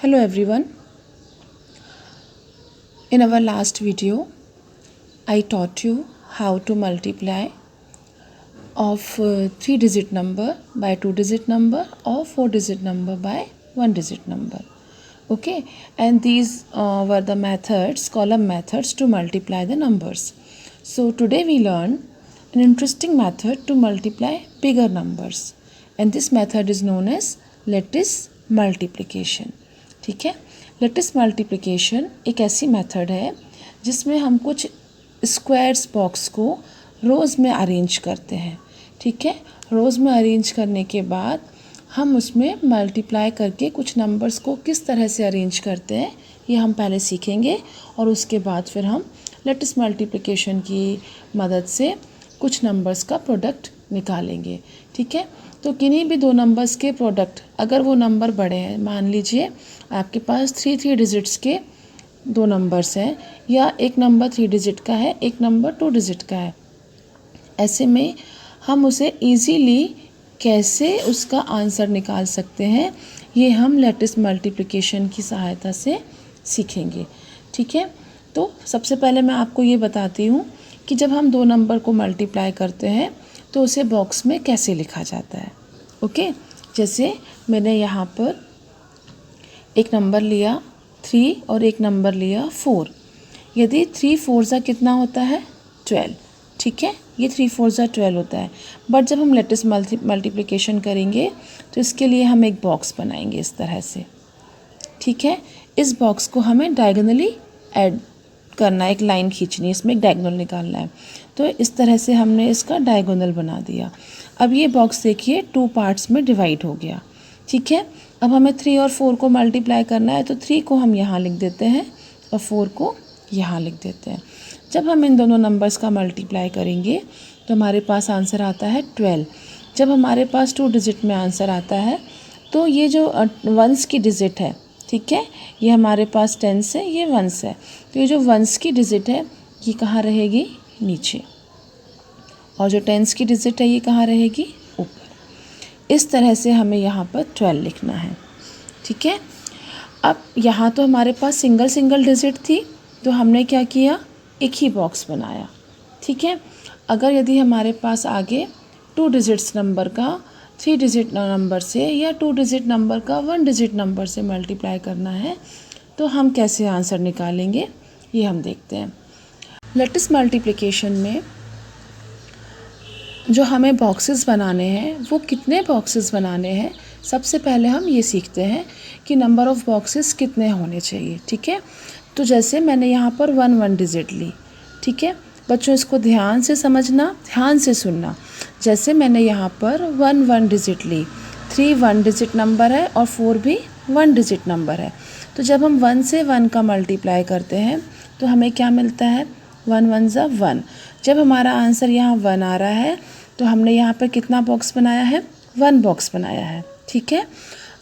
Hello everyone. In our last video, I taught you how to multiply of 3-digit number by 2-digit number or 4-digit number by 1-digit number. Okay, and these were the methods, column methods to multiply the numbers. So today we learn an interesting method to multiply bigger numbers, and this method is known as lattice multiplication. ठीक है, lettuce multiplication एक ऐसी method है जिसमें हम कुछ squares box को रोज़ में अरेंज करते हैं. ठीक है, रोज़ में अरेंज करने के बाद हम उसमें मल्टीप्लाई करके कुछ नंबर्स को किस तरह से अरेंज करते हैं ये हम पहले सीखेंगे, और उसके बाद फिर हम लेटिस मल्टीप्लिकेशन की मदद से कुछ नंबर्स का प्रोडक्ट निकालेंगे. ठीक है, तो किन्हीं भी दो नंबर्स के प्रोडक्ट, अगर वो नंबर बड़े हैं, मान लीजिए आपके पास 3 डिजिट्स के दो नंबर्स हैं, या एक नंबर 3 डिजिट का है, एक नंबर 2 डिजिट का है, ऐसे में हम उसे इजीली कैसे उसका आंसर निकाल सकते हैं ये हम लेटिस मल्टीप्लिकेशन की सहायता से सीखेंगे. ठीक है, तो सबसे पहले मैं आपको ये बताती हूँ कि जब हम दो नंबर को मल्टीप्लाई करते हैं तो उसे बॉक्स में कैसे लिखा जाता है. ओके, जैसे मैंने यहाँ पर एक नंबर लिया 3 और एक नंबर लिया 4. यदि 3 4 ज़ा कितना होता है 12. ठीक है, ये 3 4 ज़ा 12 होता है. बट जब हम लेटिस मल्टीप्लिकेशन करेंगे तो इसके लिए हम एक बॉक्स बनाएंगे इस तरह से. ठीक है, इस बॉक्स को हमें डायगोनली ऐड करना है, एक लाइन खींचनी है, इसमें एक डायगोनल निकालना है. तो इस तरह से हमने इसका डायगोनल बना दिया. अब ये बॉक्स देखिए 2 पार्ट्स में डिवाइड हो गया. ठीक है, अब हमें 3 और 4 को मल्टीप्लाई करना है, तो 3 को हम यहाँ लिख देते हैं और 4 को यहाँ लिख देते हैं. जब हम इन दोनों नंबर्स का मल्टीप्लाई करेंगे तो हमारे पास आंसर आता है 12. जब हमारे पास 2 डिजिट में आंसर आता है तो ये जो वंस की डिजिट है, ठीक है, ये हमारे पास टेंस है, ये वंस है, तो ये जो वंस की डिजिट है ये कहाँ रहेगी, नीचे, और जो टेंस की डिजिट है ये कहाँ रहेगी, ऊपर. इस तरह से हमें यहाँ पर 12 लिखना है. ठीक है, अब यहाँ तो हमारे पास सिंगल डिजिट थी, तो हमने क्या किया, एक ही बॉक्स बनाया. ठीक है, अगर यदि हमारे पास आगे 2 डिजिट्स नंबर का 3 डिजिट नंबर से या 2 डिजिट नंबर का 1 डिजिट नंबर से मल्टीप्लाई करना है तो हम कैसे आंसर निकालेंगे ये हम देखते हैं. लेटिस मल्टीप्लिकेशन में जो हमें बॉक्सेस बनाने हैं वो कितने बॉक्सेस बनाने हैं, सबसे पहले हम ये सीखते हैं कि नंबर ऑफ़ बॉक्सेस कितने होने चाहिए. ठीक है, तो जैसे मैंने यहाँ पर 1 डिजिट ली. ठीक है बच्चों, इसको ध्यान से समझना, ध्यान से सुनना. जैसे मैंने यहाँ पर 1 डिजिट ली, 3 1 डिजिट नंबर है और 4 भी 1 डिजिट नंबर है. तो जब हम 1 से 1 का मल्टीप्लाई करते हैं तो हमें क्या मिलता है, 1 1 ज़ा 1. जब हमारा आंसर यहाँ 1 आ रहा है तो हमने यहाँ पर कितना बॉक्स बनाया है, 1 बॉक्स बनाया है. ठीक है,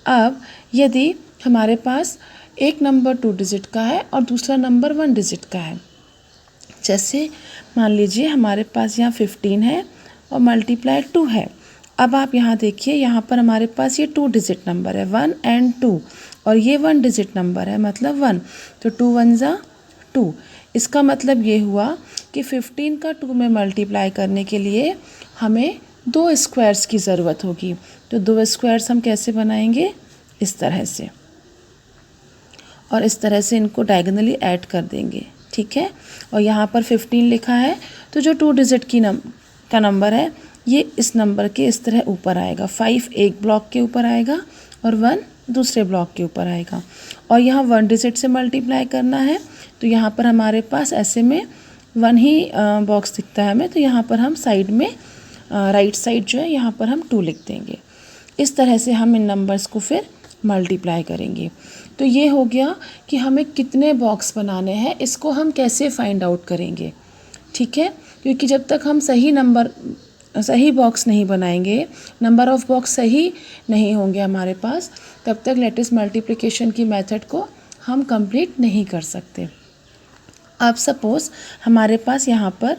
अब यदि हमारे पास एक नंबर 2 डिजिट का है और दूसरा नंबर 1 डिजिट का है, जैसे मान लीजिए हमारे पास यहाँ 15 है और मल्टीप्लाई 2 है. अब आप यहाँ देखिए, यहाँ पर हमारे पास ये 2 डिजिट नंबर है 1 एंड 2, और ये 1 डिजिट नंबर है मतलब 1, तो 2 1 ज़ा 2. इसका मतलब ये हुआ कि 15 का 2 में मल्टीप्लाई करने के लिए हमें 2 स्क्वायर्स की ज़रूरत होगी. तो 2 स्क्वायर्स हम कैसे बनाएंगे, इस तरह से, और इस तरह से इनको डायगोनली ऐड कर देंगे. ठीक है, और यहाँ पर 15 लिखा है, तो जो 2 डिजिट का नंबर है ये इस नंबर के इस तरह ऊपर आएगा. 5 एक ब्लॉक के ऊपर आएगा और 1 दूसरे ब्लॉक के ऊपर आएगा. और यहाँ 1 डिजिट से मल्टीप्लाई करना है तो यहाँ पर हमारे पास ऐसे में 1 ही बॉक्स दिखता है हमें, तो यहाँ पर हम साइड में राइट साइड जो है यहाँ पर हम 2 लिख देंगे. इस तरह से हम इन नंबर्स को फिर मल्टीप्लाई करेंगे. तो ये हो गया कि हमें कितने बॉक्स बनाने हैं, इसको हम कैसे फाइंड आउट करेंगे. ठीक है, क्योंकि जब तक हम सही बॉक्स नहीं बनाएंगे, नंबर ऑफ़ बॉक्स सही नहीं होंगे हमारे पास, तब तक लेटिस मल्टीप्लिकेशन की मेथड को हम कंप्लीट नहीं कर सकते. अब सपोज़ हमारे पास यहाँ पर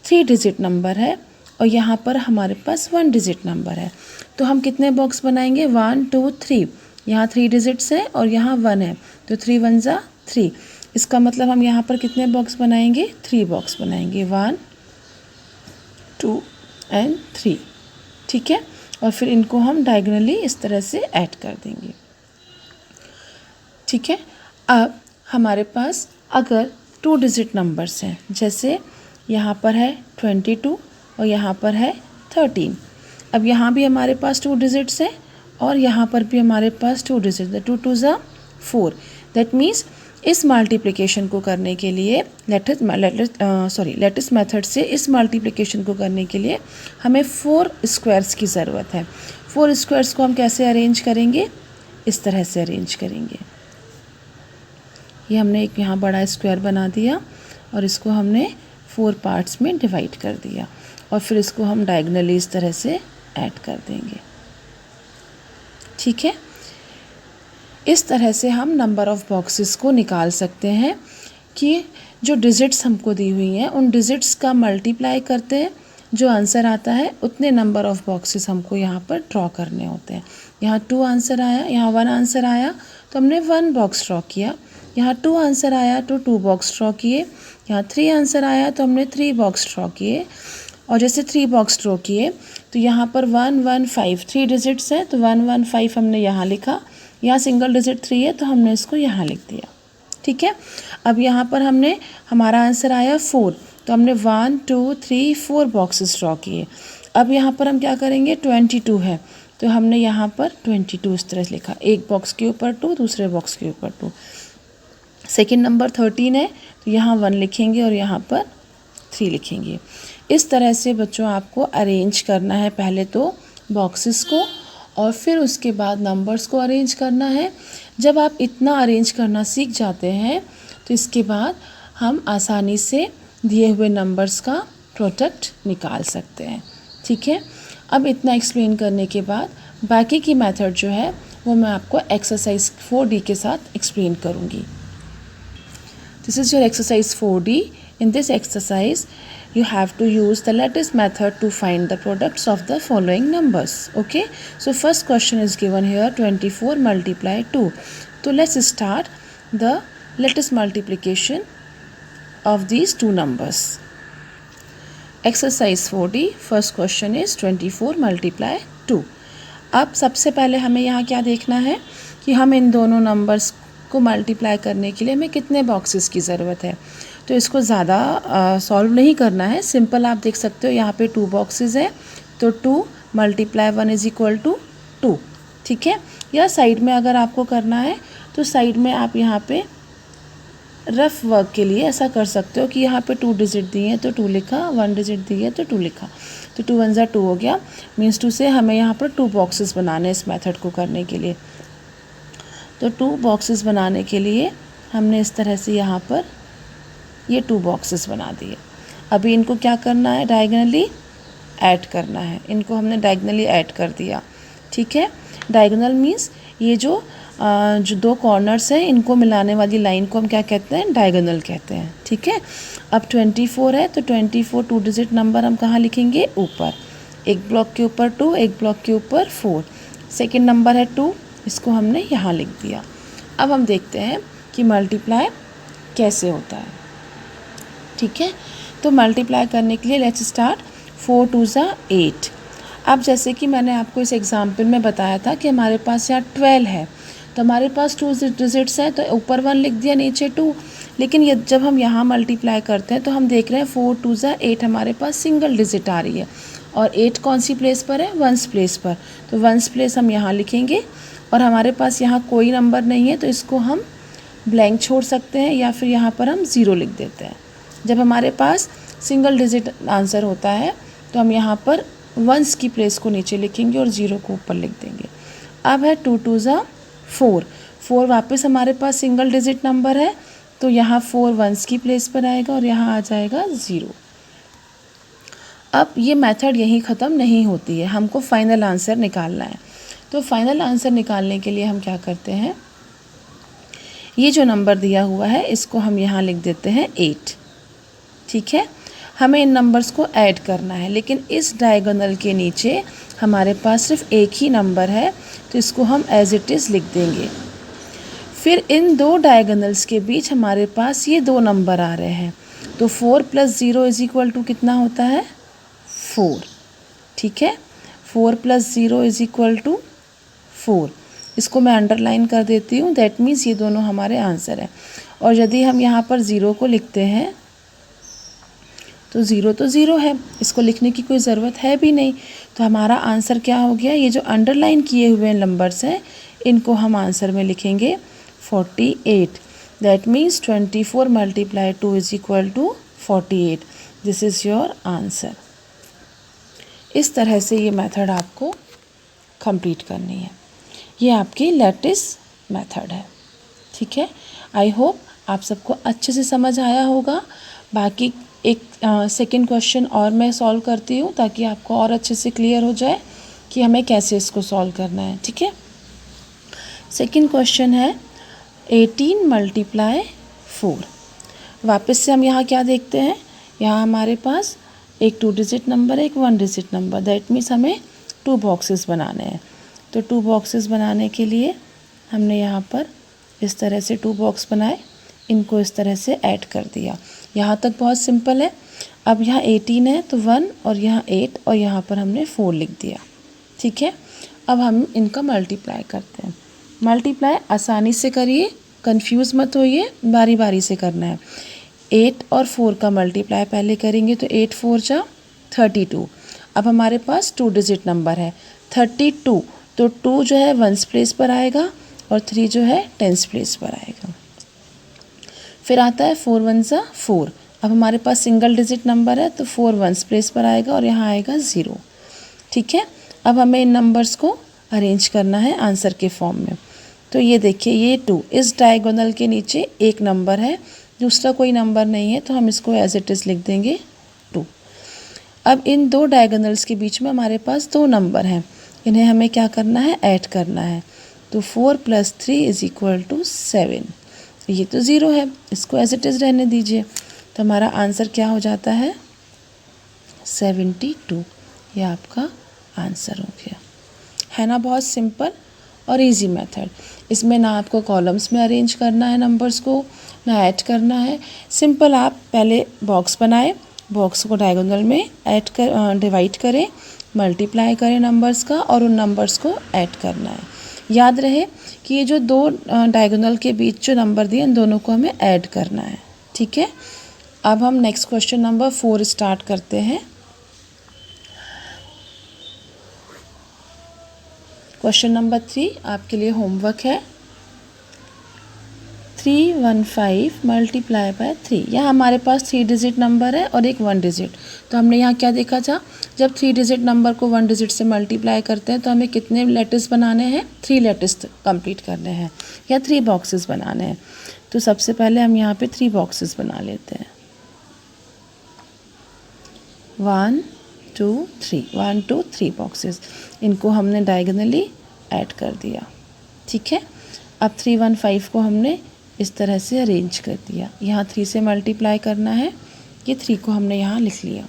3 डिजिट नंबर है और यहाँ पर हमारे पास 1 डिजिट नंबर है, तो हम कितने बॉक्स बनाएंगे, 1 2 3. यहाँ 3 डिजिट्स है और यहाँ 1 है, तो 3 1 जा 3। इसका मतलब हम यहाँ पर कितने बॉक्स बनाएंगे? 3 बॉक्स बनाएंगे, 1 2 एंड 3। ठीक है, और फिर इनको हम डायगोनली इस तरह से ऐड कर देंगे। ठीक है, अब हमारे पास अगर 2 डिजिट नंबर्स हैं, जैसे यहाँ पर है 22 और यहाँ पर है 13। अब यहाँ भी हमारे पास 2 डिजिट्स हैं और यहाँ पर भी हमारे पास 2 डिजिट, 2 2 ज़ा 4। दैट मीन्स इस मल्टीप्लिकेशन को करने के लिए लेटेस्ट मेथड से इस मल्टीप्लिकेशन को करने के लिए हमें 4 स्क्वायर्स की ज़रूरत है। 4 स्क्वायर्स को हम कैसे अरेंज करेंगे? इस तरह से अरेंज करेंगे। ये हमने एक यहाँ बड़ा स्क्वायर बना दिया और इसको हमने 4 पार्ट्स में डिवाइड कर दिया और फिर इसको हम डायगोनली इस तरह से ऐड कर देंगे। ठीक है, इस तरह से हम नंबर ऑफ़ बॉक्सेस को निकाल सकते हैं कि जो डिजिट्स हमको दी हुई हैं उन डिजिट्स का मल्टीप्लाई करते हैं, जो आंसर आता है उतने नंबर ऑफ़ बॉक्सेस हमको यहाँ पर ड्रॉ करने होते हैं। यहाँ 2 आंसर आया, यहाँ 1 आंसर आया तो हमने 1 बॉक्स ड्रॉ किया। यहाँ 2 आंसर आया तो 2 बॉक्स ड्रॉ किए। यहाँ 3 आंसर आया तो हमने 3 बॉक्स ड्रॉ किए। और जैसे 3 बॉक्स ड्रॉ किए तो यहाँ पर 1 1 5 3 डिजिट्स है तो 1 1 5 हमने यहाँ लिखा। यहाँ सिंगल डिजिट 3 है तो हमने इसको यहाँ लिख दिया। ठीक है, अब यहाँ पर हमने हमारा आंसर आया 4 तो हमने 1 2 3 4 बॉक्सेस ड्रॉ किए। अब यहाँ पर हम क्या करेंगे? 22 है तो हमने यहाँ पर 22 इस तरह से लिखा, एक बॉक्स के ऊपर 2, दूसरे बॉक्स के ऊपर 2। सेकेंड नंबर 13 है तो यहाँ 1 लिखेंगे और यहाँ पर 3 लिखेंगे। इस तरह से बच्चों आपको अरेंज करना है, पहले तो बॉक्सेस को और फिर उसके बाद नंबर्स को अरेंज करना है। जब आप इतना अरेंज करना सीख जाते हैं तो इसके बाद हम आसानी से दिए हुए नंबर्स का प्रोडक्ट निकाल सकते हैं। ठीक है, अब इतना एक्सप्लेन करने के बाद बाकी की मेथड जो है वो मैं आपको एक्सरसाइज 4D के साथ एक्सप्लेन करूँगी। This is your exercise 4D. In this exercise, you have to use the lattice method to find the products of the following numbers. Okay. So first question is given here, 24 multiply 2. So let's start the lattice multiplication of these two numbers. Exercise 4D. First question is 24 multiply 2. अब सबसे पहले हमें यहाँ क्या देखना है कि हम इन दोनों नंबर्स को मल्टीप्लाई करने के लिए हमें कितने बॉक्सेस की ज़रूरत है। तो इसको ज़्यादा सॉल्व नहीं करना है, सिंपल आप देख सकते हो यहाँ पे 2 बॉक्सेस है तो 2 मल्टीप्लाई 1 इज इक्वल टू 2। ठीक है, या साइड में अगर आपको करना है तो साइड में आप यहाँ पे रफ वर्क के लिए ऐसा कर सकते हो कि यहाँ पे 2 डिजिट दिए हैं तो 2 लिखा, 1 डिजिट दिए है तो 2 लिखा, तो 2 1 2 हो गया। मीन्स 2 से हमें यहाँ पर 2 बॉक्सेस बनाने हैं इस मेथड को करने के लिए। तो 2 बॉक्सेस बनाने के लिए हमने इस तरह से यहाँ पर ये 2 बॉक्सेस बना दिए। अभी इनको क्या करना है? डायगोनली ऐड करना है। इनको हमने डायगोनली ऐड कर दिया। ठीक है, डायगोनल मीन्स ये जो 2 कॉर्नर्स हैं इनको मिलाने वाली लाइन को हम क्या कहते हैं? डायगोनल कहते हैं। ठीक है, अब 24 है तो 24 2 डिजिट नंबर हम कहाँ लिखेंगे? ऊपर, एक ब्लॉक के ऊपर 2, एक ब्लॉक के ऊपर 4। सेकेंड नंबर है 2, इसको हमने यहाँ लिख दिया। अब हम देखते हैं कि मल्टीप्लाई कैसे होता है। ठीक है, तो मल्टीप्लाई करने के लिए लेट्स स्टार्ट। 4 2 ज़ा 8। अब जैसे कि मैंने आपको इस एग्जाम्पल में बताया था कि हमारे पास यहाँ 12 है तो हमारे पास 2 डिजिट्स हैं तो ऊपर 1 लिख दिया, नीचे 2। लेकिन ये जब हम यहाँ मल्टीप्लाई करते हैं तो हम देख रहे हैं 4 2 ज़ा 8 हमारे पास सिंगल डिजिट आ रही है और 8 कौन सी प्लेस पर है? 1s प्लेस पर। तो 1s प्लेस हम यहाँ लिखेंगे और हमारे पास यहाँ कोई नंबर नहीं है तो इसको हम ब्लैंक छोड़ सकते हैं या फिर यहाँ पर हम 0 लिख देते हैं। जब हमारे पास सिंगल डिजिट आंसर होता है तो हम यहाँ पर 1s की प्लेस को नीचे लिखेंगे और 0 को ऊपर लिख देंगे। अब है 2 2 ज़ा 4। 4 वापस हमारे पास सिंगल डिजिट नंबर है तो यहाँ 4 1s की प्लेस पर आएगा और यहाँ आ जाएगा 0। अब ये मेथड यहीं ख़त्म नहीं होती है, हमको फाइनल आंसर निकालना है। तो फाइनल आंसर निकालने के लिए हम क्या करते हैं? ये जो नंबर दिया हुआ है इसको हम यहाँ लिख देते हैं 8। ठीक है, हमें इन नंबर्स को ऐड करना है लेकिन इस डायगोनल के नीचे हमारे पास सिर्फ एक ही नंबर है, तो इसको हम एज इट इज़ लिख देंगे। फिर इन दो डायगोनल्स के बीच हमारे पास ये दो नंबर आ रहे हैं, तो 4 + 0 = कितना होता है? 4। ठीक है, 4 + 0 = 4। इसको मैं अंडरलाइन कर देती हूँ, दैट मीन्स ये दोनों हमारे आंसर हैं। और यदि हम यहाँ पर 0 को लिखते हैं तो 0 तो 0 है, इसको लिखने की कोई ज़रूरत है भी नहीं, तो हमारा आंसर क्या हो गया? ये जो अंडरलाइन किए हुए नंबर्स हैं इनको हम आंसर में लिखेंगे 48। That means 24 × 2 = 48। This is your answer. इस तरह से ये मेथड आपको कंप्लीट करनी है। ये आपकी लैटिस मेथड है। ठीक है, आई होप आप सबको अच्छे से समझ आया होगा। बाकी एक सेकंड क्वेश्चन और मैं सॉल्व करती हूँ ताकि आपको और अच्छे से क्लियर हो जाए कि हमें कैसे इसको सॉल्व करना है। ठीक है, सेकंड क्वेश्चन है 18 × 4। वापस से हम यहाँ क्या देखते हैं? यहाँ हमारे पास एक 2 डिजिट नंबर है, एक 1 डिजिट नंबर। दैट मीन्स हमें 2 बॉक्सेस बनाने हैं। तो 2 बॉक्सेस बनाने के लिए हमने यहाँ पर इस तरह से 2 बॉक्स बनाए, इनको इस तरह से ऐड कर दिया। यहाँ तक बहुत सिंपल है। अब यहाँ 18 है तो 1 और यहाँ 8 और यहाँ पर हमने 4 लिख दिया। ठीक है, अब हम इनका मल्टीप्लाई करते हैं। मल्टीप्लाई आसानी से करिए, कंफ्यूज मत होइए, बारी बारी से करना है। 8 और 4 का मल्टीप्लाई पहले करेंगे तो 8 4 जा 32। अब हमारे पास 2 डिजिट नंबर है 32, तो 2 जो है 1s प्लेस पर आएगा और 3 जो है 10s प्लेस पर आएगा। फिर आता है 4 1 जा 4। अब हमारे पास सिंगल डिजिट नंबर है तो 4 1s प्लेस पर आएगा और यहाँ आएगा 0। ठीक है, अब हमें इन नंबर्स को अरेंज करना है आंसर के फॉर्म में। तो ये देखिए, ये 2 इस डायगोनल के नीचे एक नंबर है, दूसरा कोई नंबर नहीं है, तो हम इसको एज इट इज़ लिख देंगे 2। अब इन दो डायगोनल्स के बीच में हमारे पास दो नंबर हैं, इन्हें हमें क्या करना है? ऐड करना है। तो 4 + 3 = 7। ये तो 0 है, इसको एज इट इज़ रहने दीजिए। तो हमारा आंसर क्या हो जाता है? 72। ये आपका आंसर हो गया। है ना, बहुत सिंपल और इजी मेथड। इसमें ना आपको कॉलम्स में अरेंज करना है नंबर्स को, ना ऐड करना है। सिंपल आप पहले बॉक्स बनाए, बॉक्स को डायगोनल में ऐड कर डिवाइड करें, मल्टीप्लाई करें नंबर्स का और उन नंबर्स को ऐड करना है। याद रहे कि ये जो दो डायगोनल के बीच जो नंबर दिए इन दोनों को हमें ऐड करना है। ठीक है, अब हम नेक्स्ट क्वेश्चन नंबर 4 स्टार्ट करते हैं। क्वेश्चन नंबर 3 आपके लिए होमवर्क है। 315 × 3। यहाँ हमारे पास 3 डिजिट नंबर है और एक 1 डिजिट। तो हमने यहाँ क्या देखा था? जब 3 डिजिट नंबर को 1 डिजिट से मल्टीप्लाई करते हैं तो हमें कितने लेटर्स बनाने हैं? 3 लेटर्स कंप्लीट करने हैं या 3 बॉक्सेस बनाने हैं। तो सबसे पहले हम यहाँ पे 3 बॉक्सेस बना लेते हैं। 1 2 3 1 2 3 बॉक्सेस, इनको हमने डायगोनली ऐड कर दिया। ठीक है, अब 315 को हमने इस तरह से अरेंज कर दिया। यहाँ 3 से मल्टीप्लाई करना है, ये 3 को हमने यहाँ लिख लिया।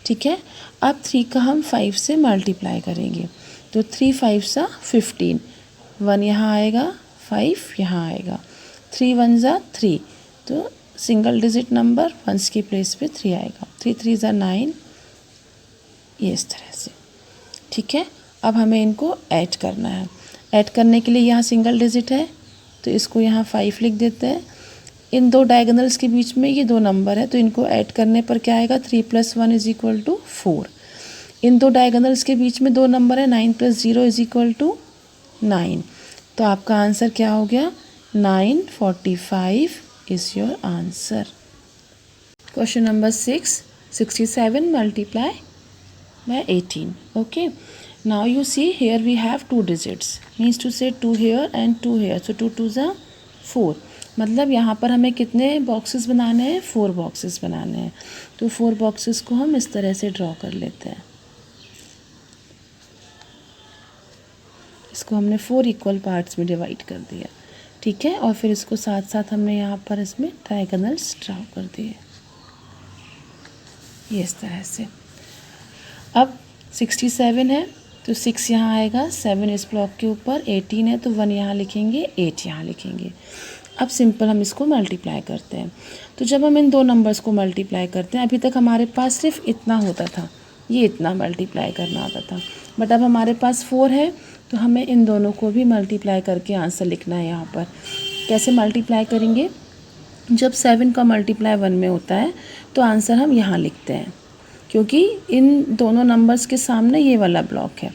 ठीक है, अब 3 का हम 5 से मल्टीप्लाई करेंगे, तो 3 5 सा 15, 1 यहाँ आएगा, 5 यहाँ आएगा, 3 1 ज़ा 3, तो सिंगल डिजिट नंबर 1s की प्लेस पे 3 आएगा, 3 3 ज़ा 9, ये इस तरह से। ठीक है, अब हमें इनको ऐड करना है। ऐड करने के लिए यहाँ सिंगल डिजिट है तो इसको यहाँ 5 लिख देते हैं। इन दो डायगोनल्स के बीच में ये दो नंबर है तो इनको ऐड करने पर क्या आएगा? 3 + 1 = 4। इन दो डायगोनल्स के बीच में दो नंबर है, 9 + 0 = 9। तो आपका आंसर क्या हो गया? 945 is your answer. Question number 6, 67 × 18. Okay, now you see here we have 2 digits, means to say 2 here and 2 here, so 2 2s are 4। मतलब यहाँ पर हमें कितने बॉक्सेस बनाने हैं? 4 बॉक्सेस बनाने हैं। तो 4 बॉक्सेस को हम इस तरह से ड्रॉ कर लेते हैं। इसको हमने 4 इक्वल पार्ट्स में डिवाइड कर दिया। ठीक है, और फिर इसको साथ साथ हमने यहाँ पर इसमें डायगोनल्स ड्रॉ कर दिए, ये इस तरह से। अब 67 है तो 6 यहाँ आएगा, 7 इस ब्लॉक के ऊपर, 18 है तो 1 यहाँ लिखेंगे, 8 यहाँ लिखेंगे। अब सिंपल हम इसको मल्टीप्लाई करते हैं। तो जब हम इन दो नंबर्स को मल्टीप्लाई करते हैं, अभी तक हमारे पास सिर्फ इतना होता था, ये इतना मल्टीप्लाई करना होता था, बट अब हमारे पास 4 है तो हमें इन दोनों को भी मल्टीप्लाई करके आंसर लिखना है। यहाँ पर कैसे मल्टीप्लाई करेंगे? जब 7 का मल्टीप्लाई 1 में होता है तो आंसर हम यहाँ लिखते हैं, क्योंकि इन दोनों नंबर्स के सामने ये वाला ब्लॉक है।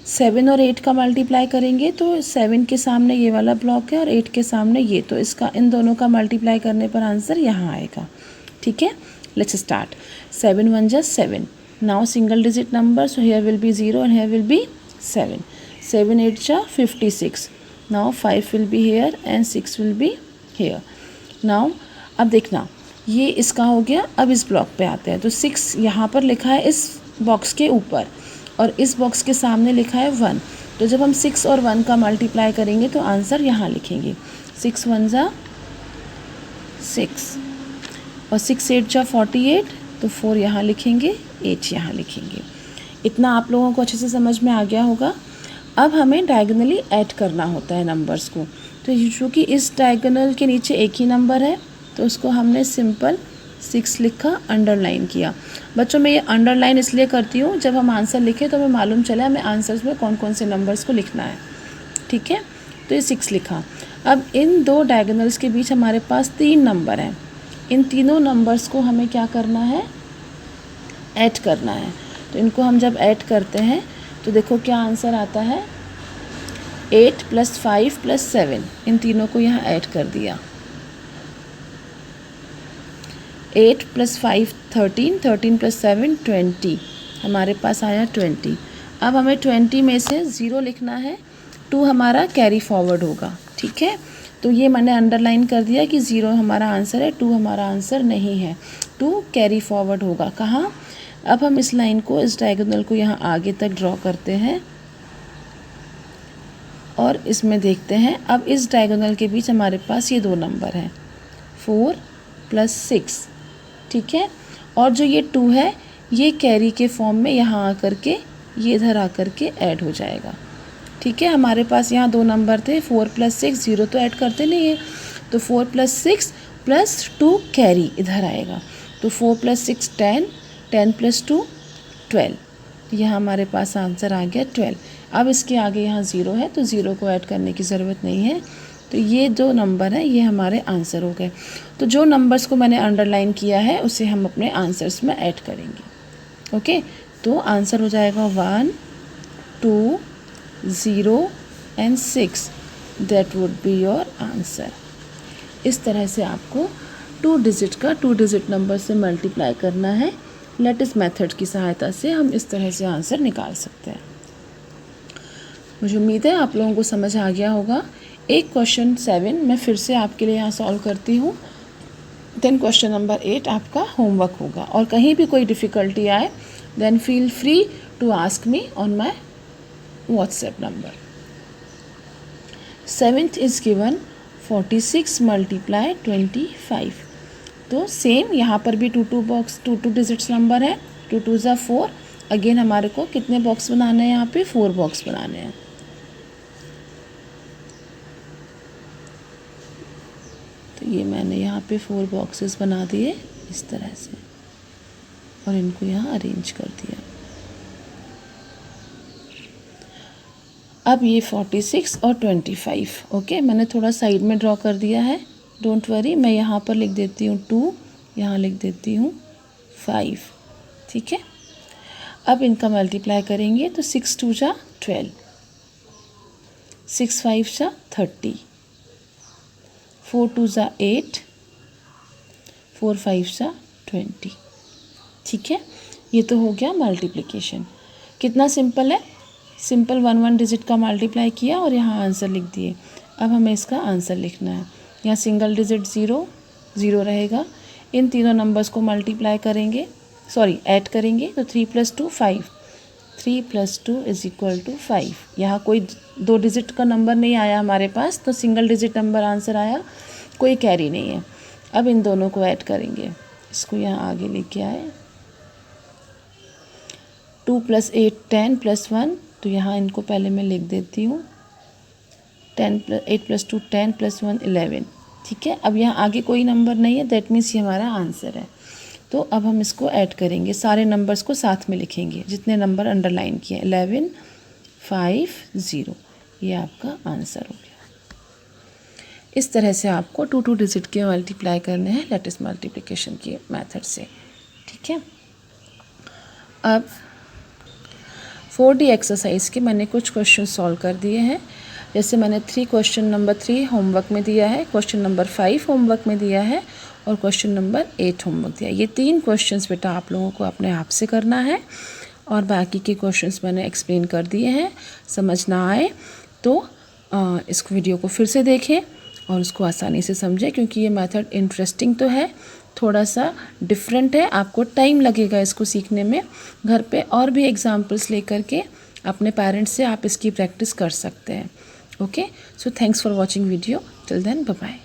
7 और 8 का मल्टीप्लाई करेंगे तो 7 के सामने ये वाला ब्लॉक है और 8 के सामने ये, तो इसका इन दोनों का मल्टीप्लाई करने पर आंसर यहाँ आएगा। ठीक है, लेट्स स्टार्ट। 7 1 जा 7, now single digit number, so here will be 0 and here will be 7। 7 8 जा 56, now 5 will be here and 6 will be here. Now अब देखना, ये इसका हो गया। अब इस ब्लॉक पे आते हैं, तो 6 यहाँ पर लिखा है इस बॉक्स के ऊपर और इस बॉक्स के सामने लिखा है 1, तो जब हम 6 और 1 का मल्टीप्लाई करेंगे तो आंसर यहाँ लिखेंगे। 6 1 जा 6 और 6 8 जा 48, तो 4 यहाँ लिखेंगे, 8 यहाँ लिखेंगे। इतना आप लोगों को अच्छे से समझ में आ गया होगा। अब हमें डायगोनली ऐड करना होता है नंबर्स को, तो चूँकि इस डायगोनल के नीचे एक ही नंबर है तो उसको हमने सिंपल 6 लिखा, अंडरलाइन किया। बच्चों मैं ये अंडरलाइन इसलिए करती हूँ, जब हम आंसर लिखें तो हमें मालूम चला हमें आंसर्स में कौन कौन से नंबर्स को लिखना है। ठीक है, तो ये 6 लिखा। अब इन दो डायगोनल्स के बीच हमारे पास 3 नंबर हैं, इन तीनों नंबर्स को हमें क्या करना है? ऐड करना है। तो इनको हम जब ऐड करते हैं तो देखो क्या आंसर आता है, 8 + 5 + 7, इन तीनों को यहाँ ऐड कर दिया। 8 + 5 13, 13 + 7 20, हमारे पास आया 20। अब हमें 20 में से 0 लिखना है, 2 हमारा कैरी फॉरवर्ड होगा। ठीक है, तो ये मैंने अंडरलाइन कर दिया कि 0 हमारा आंसर है, 2 हमारा आंसर नहीं है, 2 कैरी फॉरवर्ड होगा। कहाँ? अब हम इस लाइन को, इस डायगोनल को यहाँ आगे तक ड्रॉ करते हैं और इसमें देखते हैं। अब इस डायगोनल के बीच हमारे पास ये 2 नंबर हैं, 4 + 6। ठीक है, और जो ये 2 है ये कैरी के फॉर्म में यहाँ आकर के, ये इधर आकर के ऐड हो जाएगा। ठीक है, हमारे पास यहाँ 2 नंबर थे, 4 + 6, 0 तो ऐड करते नहीं है, तो 4 + 6 + 2 कैरी इधर आएगा, तो 4 + 6 10, 10 + 2 12, यह हमारे पास आंसर आ गया 12। अब इसके आगे यहाँ 0 है तो 0 को ऐड करने की ज़रूरत नहीं है, तो ये जो नंबर है ये हमारे आंसर हो गए। तो जो नंबर्स को मैंने अंडरलाइन किया है उसे हम अपने आंसर्स में ऐड करेंगे। ओके, तो आंसर हो जाएगा 1 2 0 and 6, that would be your answer. इस तरह से आपको 2 डिजिट का 2 डिजिट नंबर से मल्टीप्लाई करना है। लेटिस मेथड की सहायता से हम इस तरह से आंसर निकाल सकते हैं। मुझे उम्मीद है आप लोगों को समझ आ गया होगा। एक क्वेश्चन 7 मैं फिर से आपके लिए यहाँ सॉल्व करती हूँ, देन क्वेश्चन नंबर 8 आपका होमवर्क होगा। और कहीं भी कोई डिफ़िकल्टी आए then feel free to ask me on my WhatsApp number. 7th is given 46 × 25। तो सेम यहाँ पर भी 2 डिजिट्स नंबर है, 2 2 ज़ा 4। अगेन हमारे को कितने बॉक्स बनाने हैं? यहाँ पे 4 बॉक्स बनाने हैं। तो ये मैंने यहाँ पे 4 बॉक्सेस बना दिए इस तरह से और इनको यहाँ अरेंज कर दिया। अब ये 46 और 25, ओके, मैंने थोड़ा साइड में ड्रॉ कर दिया है, डोंट वरी। मैं यहाँ पर लिख देती हूँ 2, यहाँ लिख देती हूँ 5। ठीक है, अब इनका मल्टीप्लाई करेंगे तो 6 2 जा 12, 6 5 जा 30, 4 2 जा 8, 4 5 जा 20। ठीक है, ये तो हो गया मल्टीप्लिकेशन। कितना सिंपल है, सिंपल 1 डिजिट का मल्टीप्लाई किया और यहाँ आंसर लिख दिए। अब हमें इसका आंसर लिखना है। यहाँ सिंगल डिजिट 0 0 रहेगा, इन तीनों नंबर्स को मल्टीप्लाई करेंगे, सॉरी ऐड करेंगे, तो 3 + 2 5, 3 + 2 = 5। यहाँ कोई 2 डिजिट का नंबर नहीं आया हमारे पास, तो सिंगल डिजिट नंबर आंसर आया, कोई कैरी नहीं है। अब इन दोनों को ऐड करेंगे, इसको यहाँ आगे लेके आए, 2 + 8 10 + 1 तो यहाँ इनको पहले मैं लिख देती हूँ 8 + 2 10 + 1 11। ठीक है, अब यहाँ आगे कोई नंबर नहीं है, दैट मीन्स ये हमारा आंसर है। तो अब हम इसको ऐड करेंगे, सारे नंबर्स को साथ में लिखेंगे जितने नंबर अंडरलाइन किए, 11 5 0, ये आपका आंसर हो गया। इस तरह से आपको 2 डिजिट के मल्टीप्लाई करने हैं लेटेस्ट मल्टीप्लिकेशन के मेथड से। ठीक है, अब 4D एक्सरसाइज के मैंने कुछ क्वेश्चन सॉल्व कर दिए हैं। जैसे मैंने क्वेश्चन नंबर 3 होमवर्क में दिया है, क्वेश्चन नंबर 5 होमवर्क में दिया है और क्वेश्चन नंबर 8 होमवर्क दिया है। ये 3 क्वेश्चंस बेटा आप लोगों को अपने आप से करना है और बाकी के क्वेश्चंस मैंने एक्सप्लेन कर दिए हैं। समझ ना आए तो इस वीडियो को फिर से देखें और उसको आसानी से समझें, क्योंकि ये मेथड इंटरेस्टिंग तो है, थोड़ा सा डिफरेंट है, आपको टाइम लगेगा इसको सीखने में। घर पे और भी एग्जांपल्स लेकर के अपने पेरेंट्स से आप इसकी प्रैक्टिस कर सकते हैं। Okay, so thanks for watching video, till then bye bye.